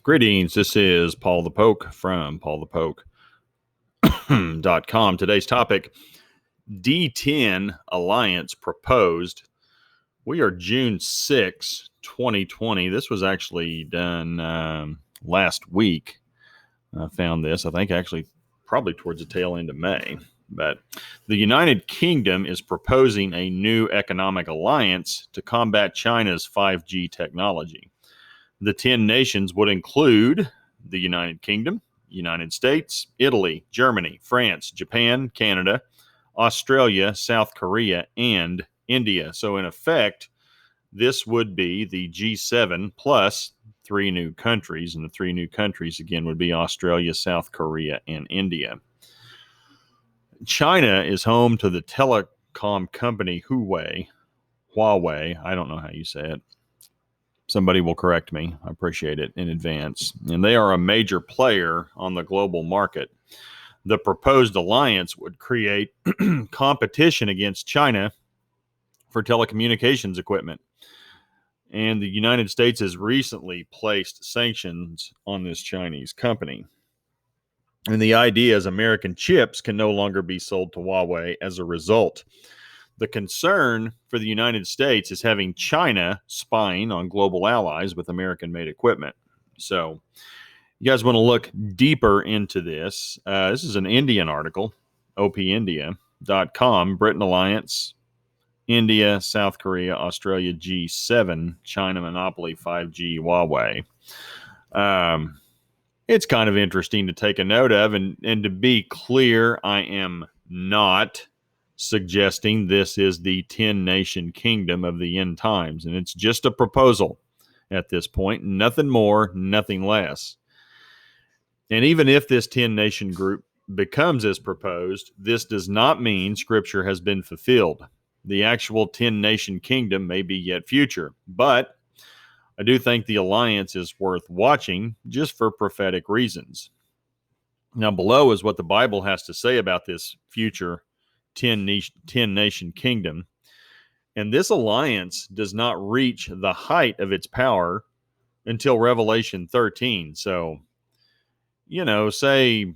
Greetings. This is Paul the Poke from PaulthePoke.com. Today's topic, D10 Alliance proposed. We are June 6, 2020. This was actually done last week. I found this, I think, actually probably towards the tail end of May. But the United Kingdom is proposing a new economic alliance to combat China's 5G technology. The 10 nations would include the United Kingdom, United States, Italy, Germany, France, Japan, Canada, Australia, South Korea, and India. So in effect, this would be the G7 plus 3 new countries. And the 3 new countries, again, would be Australia, South Korea, and India. China is home to the telecom company Huawei. I don't know how you say it. Somebody will correct me. I appreciate it in advance. And they are a major player on the global market. The proposed alliance would create competition against China for telecommunications equipment. And the United States has recently placed sanctions on this Chinese company. And the idea is American chips can no longer be sold to Huawei as a result. The concern for the United States is having China spying on global allies with American-made equipment. So you guys want to look deeper into this. This is an Indian article, opindia.com, Britain Alliance, India, South Korea, Australia, G7, China monopoly, 5G, Huawei. It's kind of interesting to take a note of. And to be clear, I am not suggesting this is the 10-nation kingdom of the end times. And it's just a proposal at this point. Nothing more, nothing less. And even if this 10-nation group becomes as proposed, this does not mean Scripture has been fulfilled. The actual 10-nation kingdom may be yet future. But I do think the alliance is worth watching just for prophetic reasons. Now, below is what the Bible has to say about this future 10-nation kingdom. And this alliance does not reach the height of its power until Revelation 13. So, say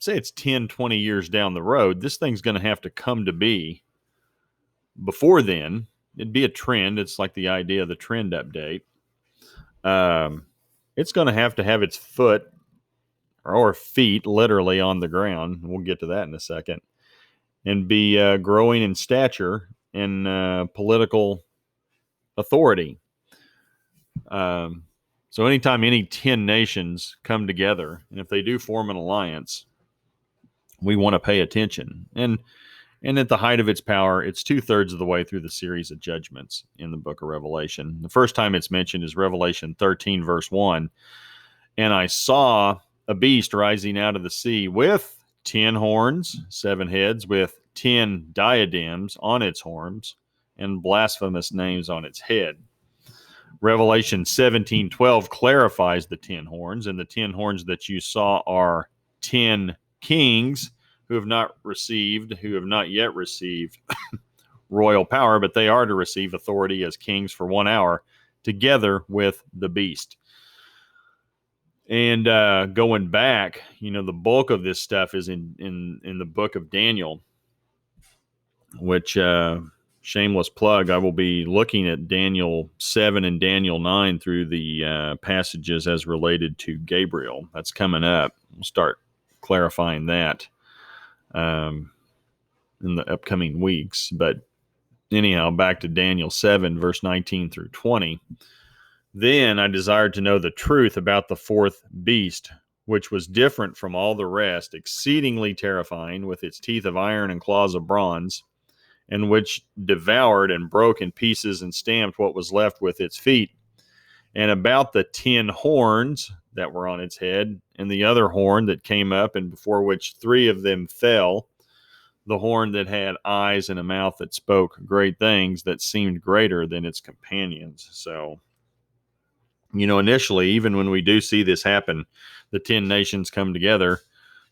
it's 10, 20 years down the road, this thing's going to have to come to be before then. It'd be a trend. It's like the idea of the trend update. It's going to have its foot or feet literally on the ground. We'll get to that in a second. And be growing in stature and political authority. So anytime any 10 nations come together, and if they do form an alliance, we want to pay attention. And at the height of its power, it's 2/3 of the way through the series of judgments in the book of Revelation. The first time it's mentioned is Revelation 13, verse 1. And I saw a beast rising out of the sea with 10 horns, 7 heads, with 10 diadems on its horns, and blasphemous names on its head. Revelation 17:12 clarifies the 10 horns, and the 10 horns that you saw are 10 kings who have not yet received royal power, but they are to receive authority as kings for 1 hour, together with the beast. And going back, the bulk of this stuff is in the book of Daniel, which, shameless plug, I will be looking at Daniel 7 and Daniel 9 through the passages as related to Gabriel. That's coming up. We'll start clarifying that in the upcoming weeks. But anyhow, back to Daniel 7, verse 19 through 20. Then I desired to know the truth about the fourth beast, which was different from all the rest, exceedingly terrifying, with its teeth of iron and claws of bronze, and which devoured and broke in pieces and stamped what was left with its feet. And about the 10 horns that were on its head, and the other horn that came up, and before which 3 of them fell, the horn that had eyes and a mouth that spoke great things that seemed greater than its companions. So, initially, even when we do see this happen, the 10 nations come together.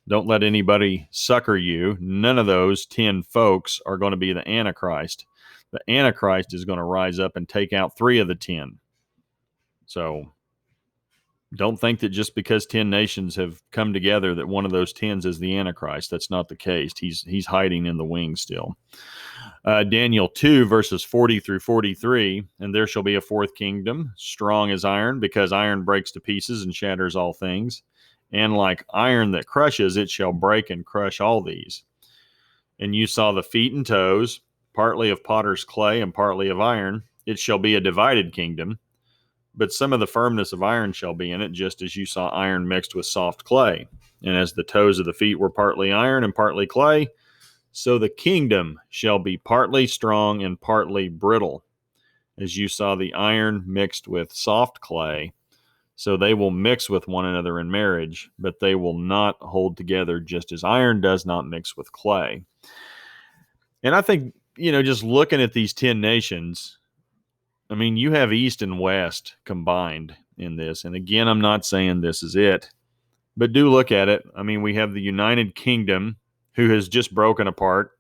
Don't let anybody sucker you. None of those 10 folks are going to be the Antichrist. The Antichrist is going to rise up and take out 3 of the 10. So Don't think that just because 10 nations have come together that one of those 10s is the Antichrist. That's not the case. He's hiding in the wings still. Daniel 2, verses 40 through 43, and there shall be a fourth kingdom, strong as iron, because iron breaks to pieces and shatters all things. And like iron that crushes, it shall break and crush all these. And you saw the feet and toes, partly of potter's clay and partly of iron. It shall be a divided kingdom, but some of the firmness of iron shall be in it, just as you saw iron mixed with soft clay. And as the toes of the feet were partly iron and partly clay, so the kingdom shall be partly strong and partly brittle, as you saw the iron mixed with soft clay. So they will mix with one another in marriage, but they will not hold together, just as iron does not mix with clay. And I think, just looking at these 10 nations, I mean, you have East and West combined in this. And again, I'm not saying this is it, but do look at it. I mean, we have the United Kingdom, who has just broken apart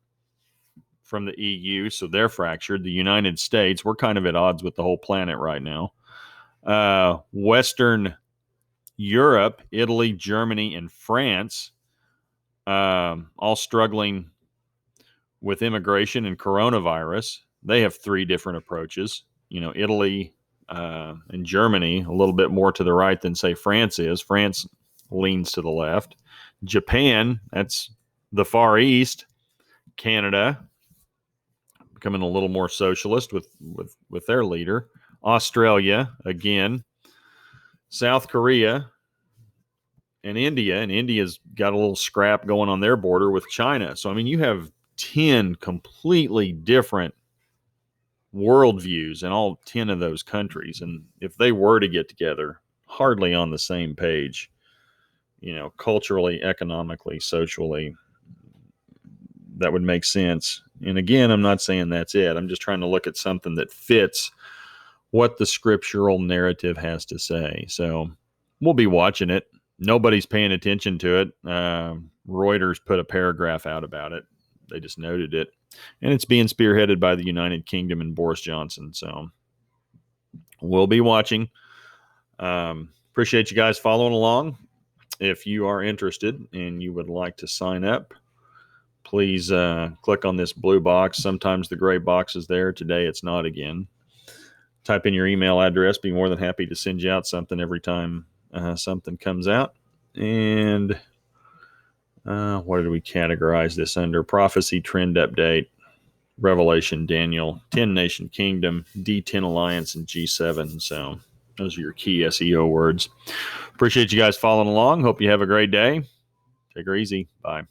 from the EU, so they're fractured. The United States, we're kind of at odds with the whole planet right now. Western Europe, Italy, Germany, and France, all struggling with immigration and coronavirus. They have three different approaches. Italy and Germany, a little bit more to the right than, say, France is. France leans to the left. Japan, that's the Far East. Canada, becoming a little more socialist with their leader. Australia, again. South Korea, and India. And India's got a little scrap going on their border with China. So, I mean, you have 10 completely different worldviews in all 10 of those countries. And if they were to get together, hardly on the same page, culturally, economically, socially, that would make sense. And again, I'm not saying that's it. I'm just trying to look at something that fits what the scriptural narrative has to say. So we'll be watching it. Nobody's paying attention to it. Reuters put a paragraph out about it. They just noted it. And it's being spearheaded by the United Kingdom and Boris Johnson. So we'll be watching. Appreciate you guys following along. If you are interested and you would like to sign up, please click on this blue box. Sometimes the gray box is there. Today it's not again. Type in your email address. Be more than happy to send you out something every time something comes out. And what did we categorize this under? Prophecy, trend update, Revelation, Daniel, 10 Nation Kingdom, D10 Alliance, and G7. So those are your key SEO words. Appreciate you guys following along. Hope you have a great day. Take her easy. Bye.